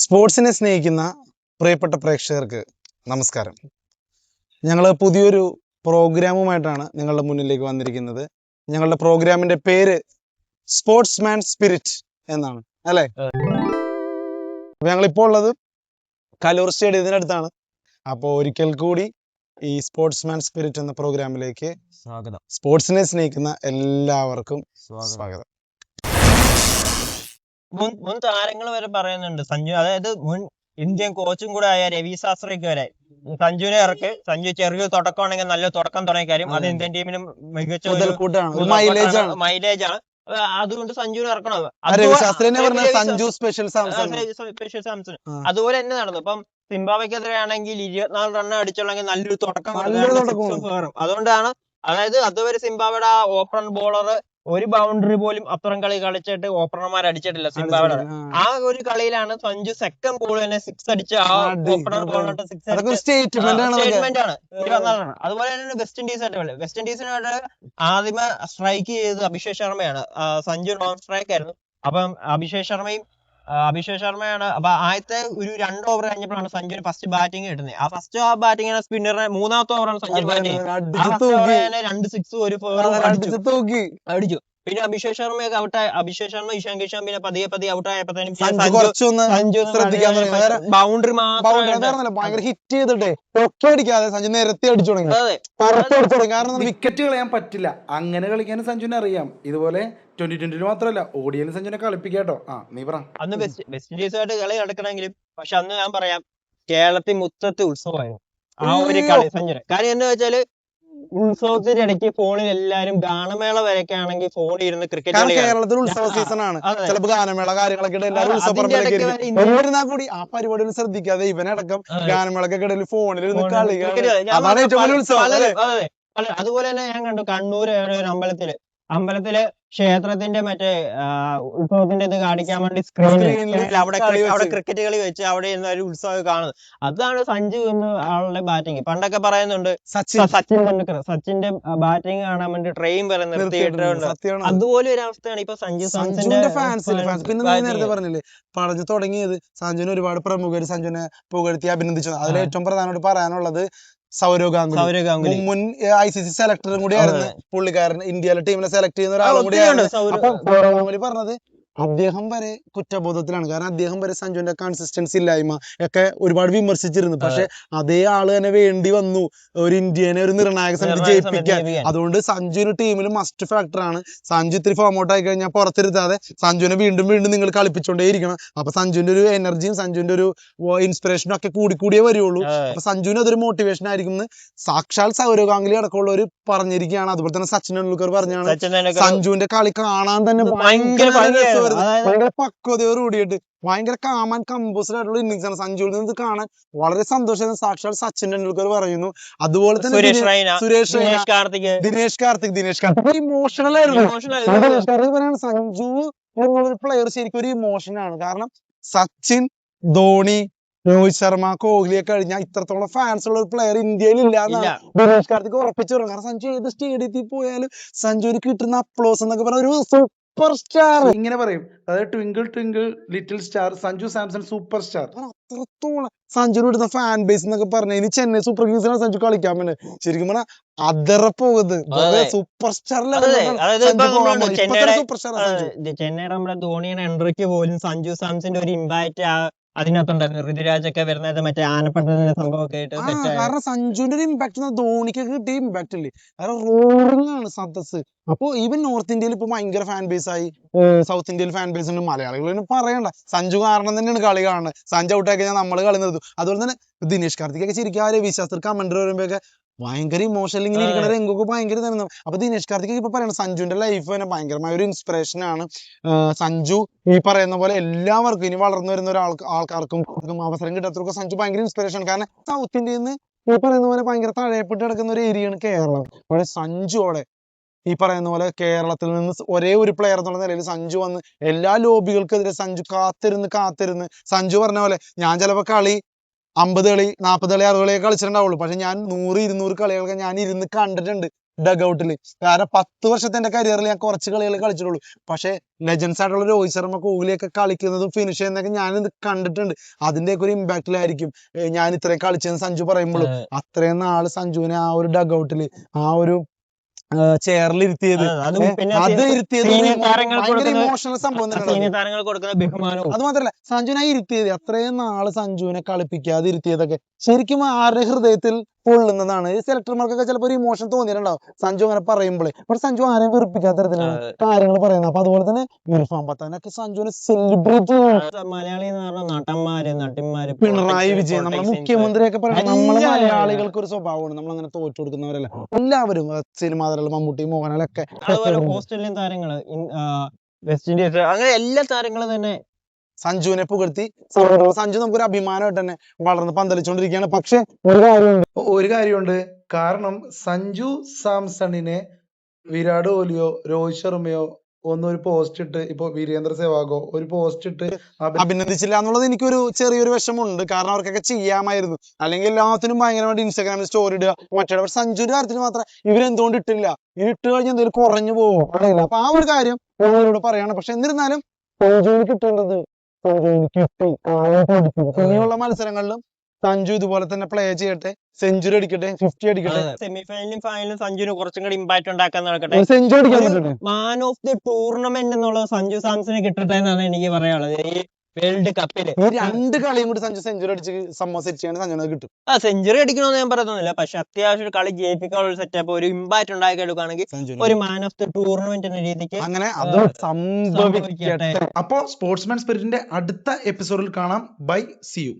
സ്പോർട്സിനെ സ്നേഹിക്കുന്ന പ്രിയപ്പെട്ട പ്രേക്ഷകർക്ക് നമസ്കാരം. ഞങ്ങൾ പുതിയൊരു പ്രോഗ്രാമുമായിട്ടാണ് നിങ്ങളുടെ മുന്നിലേക്ക് വന്നിരിക്കുന്നത്. ഞങ്ങളുടെ പ്രോഗ്രാമിന്റെ പേര് സ്പോർട്സ്മാൻ സ്പിരിറ്റ് എന്നാണ്, അല്ലേ? ഞങ്ങളിപ്പോൾ ഉള്ളത് കലൂർ സ്റ്റേഡിയത്തിനടുത്താണ്. അപ്പോൾ ഒരിക്കൽ കൂടി ഈ സ്പോർട്സ്മാൻ സ്പിരിറ്റ് എന്ന പ്രോഗ്രാമിലേക്ക് സ്വാഗതം. സ്പോർട്സിനെ സ്നേഹിക്കുന്ന എല്ലാവർക്കും സ്വാഗതം. മുൻ താരങ്ങൾ വരെ പറയുന്നുണ്ട് സഞ്ജു, അതായത് മുൻ ഇന്ത്യൻ കോച്ചും കൂടെ ആയ രവി ശാസ്ത്രിക്ക് വരെ സഞ്ജുവിനെ ഇറക്ക്, സഞ്ജു ചെറിയ തുടക്കമാണെങ്കിൽ നല്ല തുടക്കം തുടങ്ങിയ കാര്യം അത് ഇന്ത്യൻ ടീമിനും മികച്ച മൈലേജ് ആണ്. അതുകൊണ്ട് സഞ്ജുവിനെ ഇറക്കണം. അതുപോലെ തന്നെ നടന്നു. ഇപ്പം സിംബാബ്വെക്കെതിരെ ആണെങ്കിൽ 24 റൺ അടിച്ചുള്ളെങ്കിൽ നല്ലൊരു തുടക്കം കയറും. അതുകൊണ്ടാണ്, അതായത് അതുവരെ സിംബാബ്വെയുടെ ആ ഓപ്പൺ ബോളർ ഒരു ബൗണ്ടറി പോലും അപ്പുറം കളി കളിച്ചിട്ട് ഓപ്പണർമാർ അടിച്ചിട്ടില്ല സിംബാബ്വെ. ആ ഒരു കളിയിലാണ് സഞ്ജു സെക്കൻഡ് ബോൾ തന്നെ 6 അടിച്ച് ആ ഓപ്പണർ ബോളിട്ട് 6 സ്റ്റേറ്റ്മെന്റ് ആണ്. 24 റൺ. അതുപോലെ തന്നെ വെസ്റ്റ് ഇൻഡീസിനായിട്ട് ആദ്യമേ സ്ട്രൈക്ക് ചെയ്തത് അഭിഷേക് ശർമ്മയാണ്. സഞ്ജു നോൺ സ്ട്രൈക്ക് ആയിരുന്നു. അപ്പം അഭിഷേക് ശർമ്മയാണ്. അപ്പൊ ആദ്യത്തെ ഒരു 2 ഓവർ കഴിഞ്ഞപ്പോഴാണ് സഞ്ജുവിന് ഫസ്റ്റ് ബാറ്റിംഗ് കിട്ടുന്നത്. ആ ഫസ്റ്റ് ബാറ്റിംഗ് സ്പിന്നറിന് 3ാമത്തെ ഓവറാണ് സഞ്ജു ബാറ്റിംഗ്. 2 6 ഒരു 4 അടിച്ചു. പിന്നെ അഭിഷേക് ശർമ്മ ഇഷാൻ കിഷാൻ പിന്നെ പതിയെ ഔട്ടായപ്പോഴത്തേനും ബൗണ്ടറി ഭയങ്കര ഹിറ്റ് ചെയ്തിട്ടേ അടിക്കാതെ സഞ്ജു നിരത്തി അടിച്ചു തുടങ്ങി. കാരണം വിക്കറ്റ് കളയാൻ പറ്റില്ല, അങ്ങനെ കളിക്കാൻ സഞ്ജുവിനെ അറിയാം. ഇതുപോലെ 2020 മാത്രമല്ല ഓഡിയൻസ് സഞ്ജുവിനെ കളിപ്പിക്കാട്ടോ. നീ പറ. അന്ന് വെസ്റ്റ് ഇൻഡീസുമായിട്ട് കളി നടക്കണമെങ്കിലും, പക്ഷെ അന്ന് ഞാൻ പറയാം, കേരളത്തിൽ മൊത്തത്തിൽ ഉത്സവമായിരുന്നു ആ ഒരു കളി സഞ്ജുവിന്. കാര്യം എന്താ വെച്ചാല്, ഉത്സവത്തിന്റെ ഇടയ്ക്ക് ഫോണിൽ എല്ലാരും ഗാനമേള വരെയൊക്കെ ആണെങ്കിൽ ഫോണിൽ ഇരുന്ന് ക്രിക്കറ്റ് കളി. കേരളത്തിൽ ഉത്സവ സീസൺ ആണ്, ചിലപ്പോ ഗാനമേള കാര്യങ്ങളൊക്കെ കൂടി ആ പരിപാടികൾ ശ്രദ്ധിക്കാതെ ഇവനടക്കം ഗാനമേളക്കൊക്കെ ഇടയിൽ ഫോണിൽ ഇരുന്ന് കളി. അതാണ് ഏറ്റവും വലിയ ഉത്സവം. അതുപോലെ തന്നെ ഞാൻ കണ്ടു കണ്ണൂര് ഒരു അമ്പലത്തില് ക്ഷേത്രത്തിന്റെ മറ്റേ ഉത്സവത്തിന്റെ ഇത് കാണിക്കാൻ വേണ്ടി സ്ക്രീനിൽ അവിടെ ക്രിക്കറ്റ് കളി വെച്ച് അവിടെ ഇരുന്ന ഒരു ഉത്സവം കാണുന്നത്. അതാണ് സഞ്ജു എന്ന ആളുടെ ബാറ്റിംഗ്. പണ്ടൊക്കെ പറയുന്നുണ്ട് സച്ചിന്റെ ബാറ്റിംഗ് കാണാൻ വേണ്ടി ട്രെയിൻ വരെ നിർത്തിയിട്ടുണ്ട്. അതുപോലെ ഒരു അവസ്ഥയാണ് ഇപ്പൊ സഞ്ജുവിന്റെ ഫാൻസിൽ. പിന്നെ നേരത്തെ പറഞ്ഞില്ലേ, പറഞ്ഞു തുടങ്ങിയത് സഞ്ജുവിന് ഒരുപാട് പ്രമുഖർ സഞ്ജുവിനെ പുകഴ്ത്തി അഭിനന്ദിച്ചു. അതിൽ ഏറ്റവും പ്രധാനമായിട്ട് പറയാനുള്ളത് സൗരവ് ഗാംഗുലി, മുൻ ICC സെലക്ടറും കൂടിയായിരുന്നു പുള്ളിക്കാരൻ. ഇന്ത്യയിലെ ടീമിനെ സെലക്ട് ചെയ്യുന്ന ഒരാളും കൂടിയാണ്. അപ്പൊ സൗരവ് ഗാംഗുലി പറഞ്ഞത് അദ്ദേഹം വരെ കുറ്റബോധത്തിലാണ്. കാരണം അദ്ദേഹം വരെ സഞ്ജുവിന്റെ കൺസിസ്റ്റൻസി ഇല്ലായ്മ ഒക്കെ ഒരുപാട് വിമർശിച്ചിരുന്നു. പക്ഷെ അതേ ആള് തന്നെ വേണ്ടി വന്നു ഒരു ഇന്ത്യനെ ഒരു നിർണായക സമയത്ത് ജയിപ്പിക്കാൻ. അതുകൊണ്ട് സഞ്ജുവിന് ടീമിൽ മസ്റ്റ് ഫാക്ടർ ആണ്. സഞ്ജു ഇത്തിരി ഫോം ഔട്ട് ആയി കഴിഞ്ഞാൽ പുറത്തിരുത്താതെ സഞ്ജുവിനെ വീണ്ടും നിങ്ങൾ കളിപ്പിച്ചോണ്ടേയിരിക്കണം. അപ്പൊ സഞ്ജുവിന്റെ ഒരു എനർജിയും സഞ്ജുവിന്റെ ഒരു ഇൻസ്പിറേഷനും ഒക്കെ കൂടിയേ വരുള്ളൂ. അപ്പൊ സഞ്ജുവിന് അതൊരു മോട്ടിവേഷൻ ആയിരിക്കും എന്ന് സാക്ഷാൽ സൗരവ് ഗാംഗുലി അടക്കമുള്ളവർ പറഞ്ഞിരിക്കുകയാണ്. അതുപോലെ തന്നെ സച്ചിൻ ടെണ്ടുൽക്കർ പറഞ്ഞാണ്, സഞ്ജുവിന്റെ കളി കാണാൻ തന്നെ ഭയങ്കര പക്വതയോട് കൂടിയിട്ട് ഭയങ്കര കാമൻ കമ്പോസ്ഡ് ആയിട്ടുള്ള ഇന്നിങ്സ് ആണ് സഞ്ജുവിൽ നിന്ന് കാണാൻ വളരെ സന്തോഷം. സാക്ഷാൽ സച്ചിൻ ടെണ്ടുൽക്കർ പറയുന്നു. അതുപോലെ തന്നെ ദിനേശ് കാർത്തിക് ഇമോഷണൽ ആയിരുന്നു. സഞ്ജു എന്നൊരു പ്ലെയർ ശരിക്കും ഒരു ഇമോഷനാണ്. കാരണം സച്ചിൻ, ധോണി, രോഹിത് ശർമ്മ, കോഹ്ലിയെ കഴിഞ്ഞാൽ ഇത്രത്തോളം ഫാൻസ് ഉള്ള ഒരു പ്ലെയർ ഇന്ത്യയിൽ ഇല്ല എന്നാണ് ദിനേശ് കാർത്തിക് ഉറപ്പിച്ചു പറഞ്ഞു. കാരണം സഞ്ജു ഏത് സ്റ്റേഡിയത്തിൽ പോയാലും സഞ്ജുവിന് കിട്ടുന്ന അപ്ലോസ് എന്നൊക്കെ പറഞ്ഞ ഒരു സൂപ്പർ സ്റ്റാർ ഇങ്ങനെ പറയും. അതായത് twinkle twinkle little star, Sanju Samson super star. അത്രത്തോളം സഞ്ജുവിന് കിട്ടുന്ന ഫാൻ ബേസ് എന്നൊക്കെ പറഞ്ഞു. ഇനി ചെന്നൈ സൂപ്പർ കിങ്സിനാണ് സഞ്ജു കളിക്കാൻ വേണ്ടി ശരിക്കും പറഞ്ഞാൽ അതറ പോകുന്നത്. സൂപ്പർ സ്റ്റാർ ചെന്നൈയുടെ നമ്മുടെ ധോണിയുടെ എൻട്രിക്ക് പോലും സഞ്ജു സാംസന്റെ ഒരു ഇമ്പാക്ട് അതിനകത്തുണ്ടായിരുന്നു. ഋതുരാജൊക്കെ വരുന്നത് മറ്റേ ആനപ്പട്ടത്തിന്റെ സംഭവമൊക്കെ ആയിട്ട്. കാരണം സഞ്ജുവിന്റെ ഒരു ഇമ്പാക്ട് ധോണിക്കൊക്കെ കിട്ടിയ ഇമ്പാക്ട് അല്ലേ, കാരണം റോറിംഗ് ആണ് സദസ്. അപ്പൊ ഈവൻ നോർത്ത് ഇന്ത്യയിൽ ഇപ്പൊ ഭയങ്കര ഫാൻ ബേസ് ആയി, സൗത്ത് ഇന്ത്യയിൽ ഫാൻ ബേസ് ഉണ്ട്. മലയാളികൾ പറയണ്ട, സഞ്ജു കാരണം തന്നെയാണ് കളി കാണുന്നത്. സഞ്ജു ഔട്ടായി കഴിഞ്ഞാൽ നമ്മള് കളി നിർത്തും. അതുപോലെ തന്നെ ദിനേശ് കാർത്തികൊക്കെ ശരിക്കും ആ രവി ശാസ്ത്രി കമന്ററി വരുമ്പോഴൊക്കെ ഭയങ്കര ഇമോഷണൽ ഇങ്ങനെ ഇരിക്കുന്ന രംഗമൊക്കെ ഭയങ്കര തന്നെ. അപ്പൊ ദിനേശ് കാർത്തിക് ഇപ്പൊ പറയണം സഞ്ജുവിന്റെ ലൈഫ് തന്നെ ഭയങ്കരമായ ഒരു ഇൻസ്പിറേഷൻ ആണ്. സഞ്ജു ഈ പറയുന്ന പോലെ എല്ലാവർക്കും ഇനി വളർന്നു വരുന്ന ആൾക്കാർക്കും അവസരം കിട്ടാത്തവർക്കും സഞ്ജു ഭയങ്കര ഇൻസ്പിറേഷൻ. കാരണം സൗത്ത് ഇന്ത്യയിൽ നിന്ന് ഈ പറയുന്ന പോലെ ഭയങ്കര തഴയപ്പെട്ട് കിടക്കുന്ന ഒരു ഏരിയയാണ് കേരളം. പക്ഷെ സഞ്ജുവോടെ ഈ പറയുന്ന പോലെ കേരളത്തിൽ നിന്ന് ഒരേ ഒരു പ്ലെയർ എന്നുള്ള നിലയിൽ സഞ്ജു വന്ന് എല്ലാ ലോബികൾക്കെതിരെ സഞ്ജു കാത്തിരുന്ന് സഞ്ജു പറഞ്ഞ പോലെ ഞാൻ ചിലപ്പോ കളി 50 കളി 40 കളി 60 കളിയൊക്കെ കളിച്ചിട്ടുണ്ടാവുള്ളൂ. പക്ഷെ ഞാൻ 100-200 കളികളൊക്കെ ഞാൻ ഇരുന്ന് കണ്ടിട്ടുണ്ട്. ഡഗൌട്ടില്. കാരണം 10 വർഷത്തെ എന്റെ കരിയറിൽ ഞാൻ കുറച്ച് കളികൾ കളിച്ചിട്ടുള്ളൂ. പക്ഷെ ലെജൻസ് ആയിട്ടുള്ള രോഹിത് ശർമ്മ, കോഹ്ലിയൊക്കെ കളിക്കുന്നതും ഫിനിഷ് ചെയ്യുന്നതൊക്കെ ഞാനിത് കണ്ടിട്ടുണ്ട്. അതിന്റെയൊക്കെ ഒരു ഇമ്പാക്റ്റിലായിരിക്കും ഞാൻ ഇത്രയും കളിച്ചെന്ന് സഞ്ജു പറയുമ്പോഴും. അത്രയും നാള് സഞ്ജുവിനെ ആ ഒരു ഡഗൌട്ടില് ആ ഒരു ചെയറിൽ ഇരുത്തിയത്, അത് ഇരുത്തിയത് ഭയങ്കര ഇമോഷണൽ സംഭവം തന്നെയാണ്. അത് മാത്രല്ല സഞ്ജുവിനെ ഇരുത്തിയത്, അത്രയും നാള് സഞ്ജുവിനെ കളിപ്പിക്കാതെ ഇരുത്തിയതൊക്കെ ശരിക്കും ആരുടെ ഹൃദയത്തിൽ പൊള്ളുന്നതാണ്. ഈ സെലക്ടർമാർക്കൊക്കെ ചിലപ്പോൾ ഒരു ഇമോഷൻ തോന്നിയിട്ടുണ്ടാവും സഞ്ജു അങ്ങനെ പറയുമ്പോഴേ. പക്ഷെ സഞ്ജു ആരെയും വെറുപ്പിക്കാത്ത തരത്തിലാണ് കാര്യങ്ങൾ പറയുന്നത്. അപ്പൊ അതുപോലെ തന്നെ ഇർഫാൻ പത്താനൊക്കെ സഞ്ജുവിനെ സെലിബ്രേറ്റ് ചെയ്യും. മലയാളി എന്ന് പറഞ്ഞ നടന്മാര്, നടിമാര്, പിണറായി വിജയൻ, നമ്മുടെ മുഖ്യമന്ത്രിയൊക്കെ പറയുന്നത് നമ്മളെ മലയാളികൾക്ക് ഒരു സ്വഭാവമാണ്, നമ്മൾ അങ്ങനെ തോറ്റു കൊടുക്കുന്നവരല്ല. എല്ലാവരും സിനിമാ താരങ്ങൾ, മമ്മൂട്ടി, മോഹൻലാലൊക്കെ, അതുപോലെ ഓസ്ട്രേലിയൻ താരങ്ങള്, വെസ്റ്റ് ഇൻഡീസ്, അങ്ങനെ എല്ലാ താരങ്ങളും തന്നെ സഞ്ജുവിനെ പുകഴ്ത്തി. സഞ്ജു നമുക്കൊരു അഭിമാനമായിട്ട് തന്നെ വളർന്ന് പന്തലിച്ചോണ്ടിരിക്കുകയാണ്. പക്ഷെ ഒരു കാര്യമുണ്ട്, കാരണം സഞ്ജു സാംസണിനെ വിരാട് കോഹ്ലിയോ രോഹിത് ശർമ്മയോ ഒന്നൊരു പോസ്റ്റ് ഇട്ട്, ഇപ്പൊ വീരേന്ദ്ര സെവാഗോ ഒരു പോസ്റ്റ് ഇട്ട് അഭിനന്ദിച്ചില്ല എന്നുള്ളത് എനിക്കൊരു ചെറിയൊരു വിഷമമുണ്ട്. കാരണം അവർക്കൊക്കെ ചെയ്യാമായിരുന്നു. അല്ലെങ്കിൽ എല്ലാത്തിനും ഭയങ്കരമായിട്ട് ഇൻസ്റ്റാഗ്രാമിൽ സ്റ്റോറി ഇടുക മറ്റേ. സഞ്ജുവിന്റെ കാര്യത്തിൽ മാത്രം ഇവരെന്തുകൊണ്ട് ഇട്ടില്ല, ഇനി ഇട്ട് കഴിഞ്ഞാൽ എന്തെങ്കിലും കുറഞ്ഞു പോകുമോ അറിയില്ല. അപ്പൊ ആ ഒരു കാര്യം ഞങ്ങളിവിടെ പറയാണ്. പക്ഷെ എന്നിരുന്നാലും സഞ്ജുവിന് കിട്ടേണ്ടത് സഞ്ജുവിന് കിട്ടി. ഇനിയുള്ള മത്സരങ്ങളിലും സഞ്ജു ഇതുപോലെ തന്നെ പ്ലേ ചെയ്യട്ടെ, സെഞ്ചുറി അടിക്കട്ടെ, 50 അടിക്കട്ടെ. സെമിഫൈനലും ഫൈനലും സഞ്ജുവിന് കുറച്ചും കൂടി ഇമ്പാക്ട് ഉണ്ടാക്കാൻ നടക്കട്ടെ. സെഞ്ചുറി അടിക്കാൻ പറ്റട്ടെ. മാൻ ഓഫ് ദി ടൂർണമെന്റ് എന്നുള്ളത് സഞ്ജു സാംസണിന് കിട്ടട്ടെ എന്നാണ് എനിക്ക് പറയാനുള്ളത്. ഈ വേൾഡ് കപ്പില് ഈ 2 കളിയും കൂടി സഞ്ജു സെഞ്ചുറി അടിച്ച് സെറ്റ് ചെയ്യാൻ സഞ്ജുവിനെ കിട്ടും. സെഞ്ചുറി അടിക്കണമെന്ന് ഞാൻ പറയുന്നില്ല, പക്ഷെ അത്യാവശ്യം ഒരു കളി ജയിപ്പിക്കാനുള്ള സെറ്റപ്പ്, ഒരു ഇമ്പാക്ട് ഉണ്ടാക്കി എടുക്കുകയാണെങ്കിൽ ഒരു മാൻ ഓഫ് ദി ടൂർണമെന്റ് എന്ന രീതിക്ക് അങ്ങനെ അത് സംഭവിക്കട്ടെ. അപ്പോ സ്പോർട്സ്മാൻ സ്പിരിറ്റിന്റെ അടുത്ത എപ്പിസോഡിൽ കാണാം. Bye, see U.